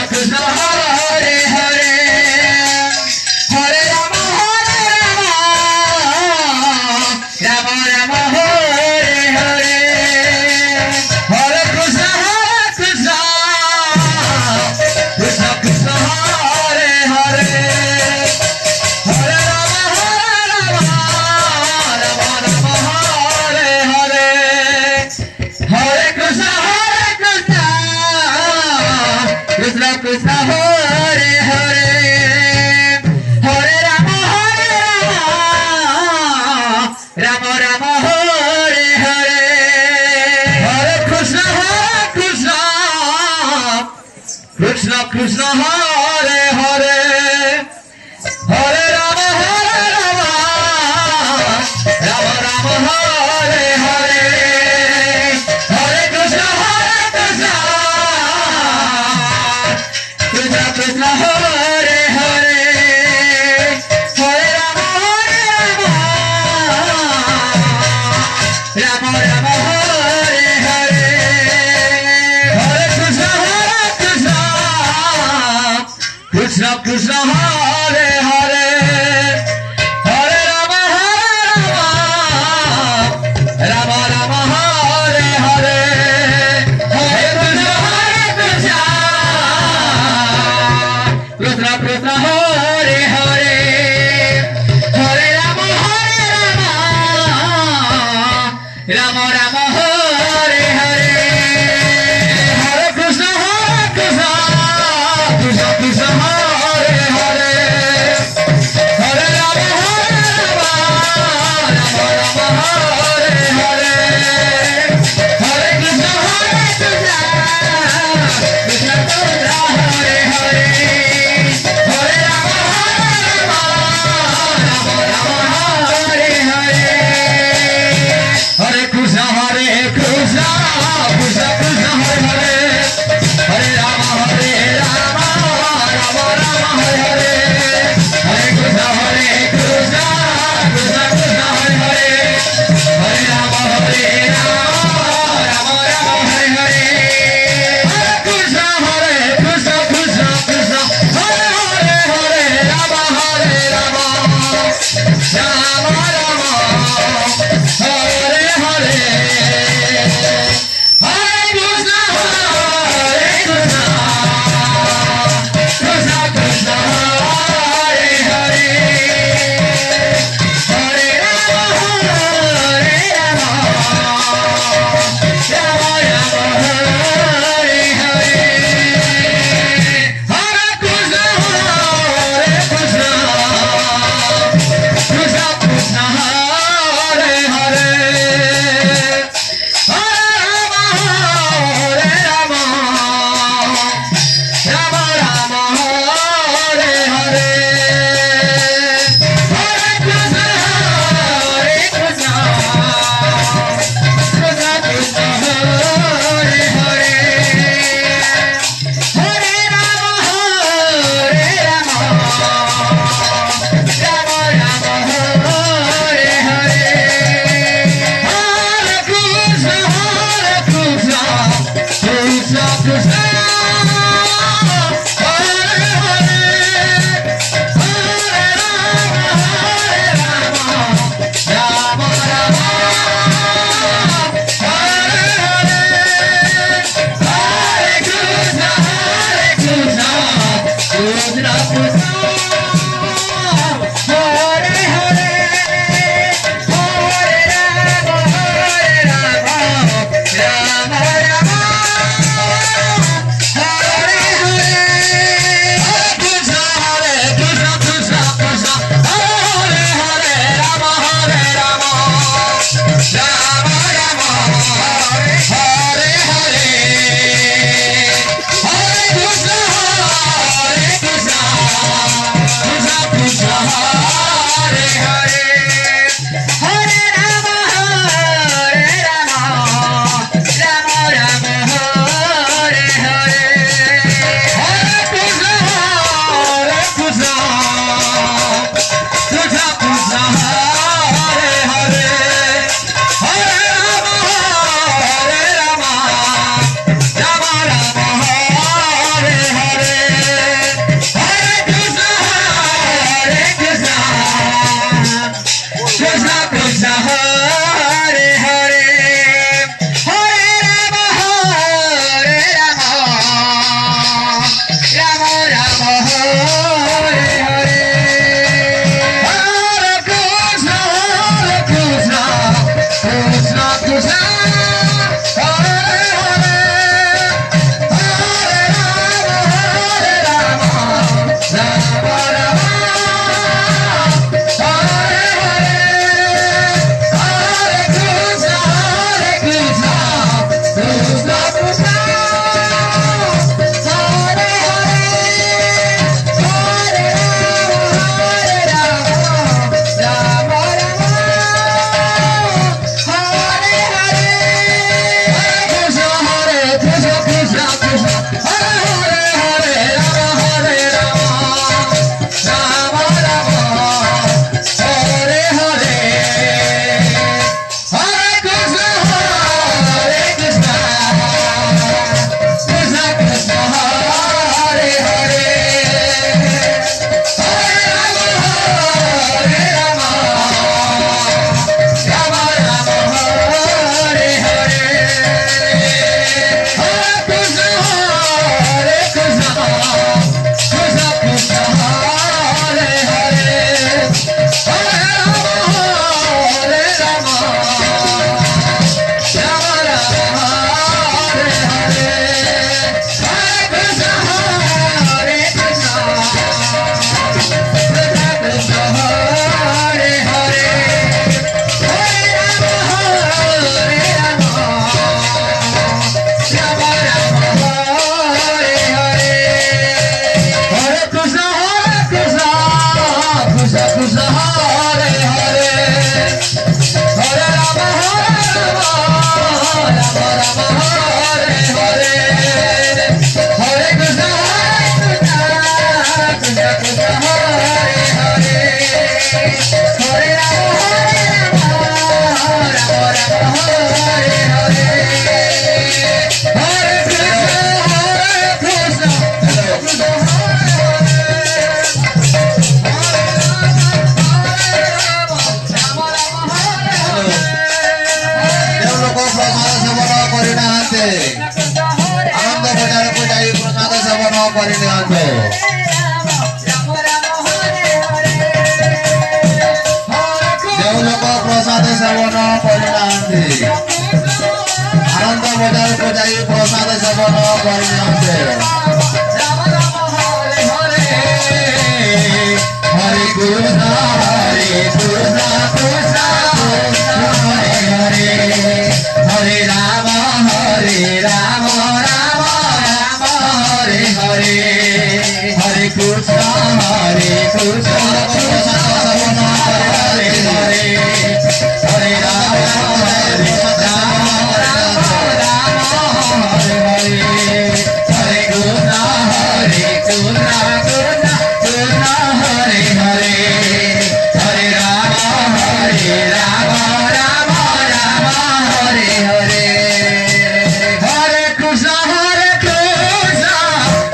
Krishna Hare Hare Hare Rama Rama Rama Hare Hare Hare Krishna Krishna Krishna Hare Hare Hare Rama Rama Rama Hare Hare Hare Krishna Krishna Krishna Hare Hare Hare Rama Rama Rama Hare Hare Hare Krishna Krishna Krishna Hare Hare Hare Rama Rama Rama Hare Hare Hare Krishna Krishna Hare Hare Hare Rama Rama Rama Hare Hare Hare Krishna Krishna Krishna Hare Hare Hare Rama Rama Rama Hare Hare Hare Krishna Krishna Krishna Hare Hare Hare Rama Rama Rama Hare Hare Hare Krishna Hare କରି ନିଅନ୍ତୁ। ଯେଉଁ ଲୋକ ପ୍ରସାଦ ସେବନ କରିନାହାନ୍ତି ଆନନ୍ଦ ବଜାରକୁ ଯାଇ ପ୍ରସାଦ ସେବନ କରିନିଅନ୍ତେ। ହରେ କୃଷ୍ଣ କୃଷ୍ଣ କୃଷ୍ଣ ହରେ ହରେ ରାମ ରାମ ରାମ ହରେ ହରେ ହରେ କୃଷ୍ଣ କୃଷ୍ଣ ସେବନ ହରେ ହରେ ହରେ ରାମ ରାମ ରାମ ହରେ ହରେ ହରେ କୃଷ୍ଣ କୃଷ୍ଣ କୃଷ୍ଣ କୃଷ୍ଣ ହରେ ହରେ ହରେ ରାମ ରାମ ରାମ ହରେ ହରେ হরে কৃষ্ণ কৃষ্ণ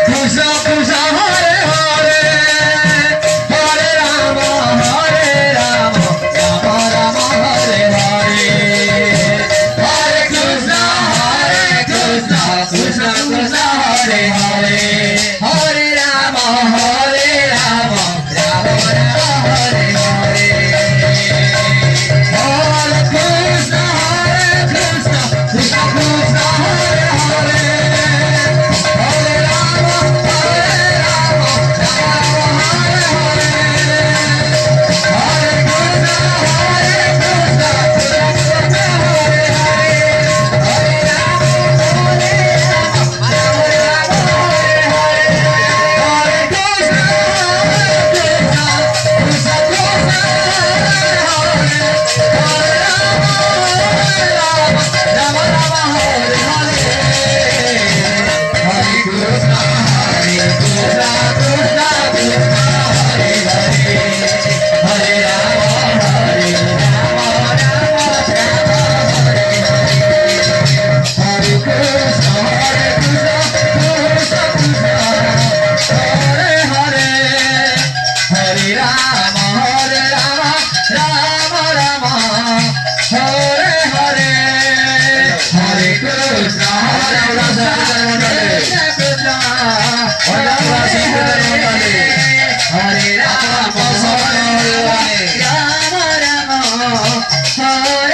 কৃষ্ণ কৃষ্ণ হরে হরে হরে রাম রাম রাম হরে হরে হরে কৃষ্ণ কৃষ্ণ কৃষ্ণ কৃষ্ণ হরে হরে হরে রাম রাম রাম হরে হরে হরে কৃষ্ণ কৃষ্ণ কৃষ্ণ কৃষ্ণ হরে হরে হরে রাম রাম রাম হরে হরে হরে কৃষ্ণ কৃষ্ণ কৃষ্ণ হরে হরে হরে রাম রাম রাম হরে হরে হরে কৃষ্ণ কৃষ্ণ কৃষ্ণ কৃষ্ণ হরে হরে হরে রাম রাম রাম হরে হরে হরে কৃষ্ণ কৃষ্ণ কৃষ্ণ কৃষ্ণ হরে হরে হরে রাম রাম রাম হরে হরে কৃষ্ণ কৃষ্ণ কৃষ্ণ কৃষ্ণ হরে হরে হরে রাম রাম রাম হরে হরে হরে কৃষ্ণ হরে রাম রাম রাম হরে